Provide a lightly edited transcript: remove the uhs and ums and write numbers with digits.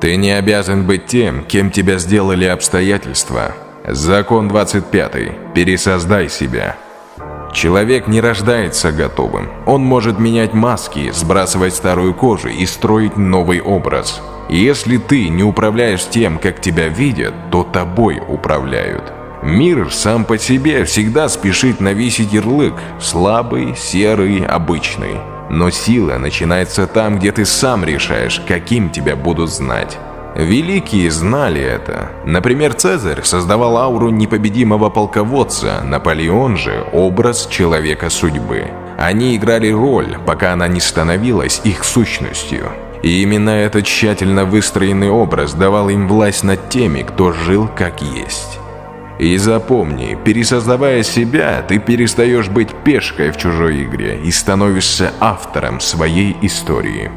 Ты не обязан быть тем, кем тебя сделали обстоятельства. Закон 25. Пересоздай себя. Человек не рождается готовым. Он может менять маски, сбрасывать старую кожу и строить новый образ. Если ты не управляешь тем, как тебя видят, то тобой управляют. Мир сам по себе всегда спешит навесить ярлык слабый, серый, обычный. Но сила начинается там, где ты сам решаешь, каким тебя будут знать. Великие знали это. Например, Цезарь создавал ауру непобедимого полководца, Наполеон же – образ человека судьбы. Они играли роль, пока она не становилась их сущностью. И именно этот тщательно выстроенный образ давал им власть над теми, кто жил как есть. И запомни, пересоздавая себя, ты перестаешь быть пешкой в чужой игре и становишься автором своей истории.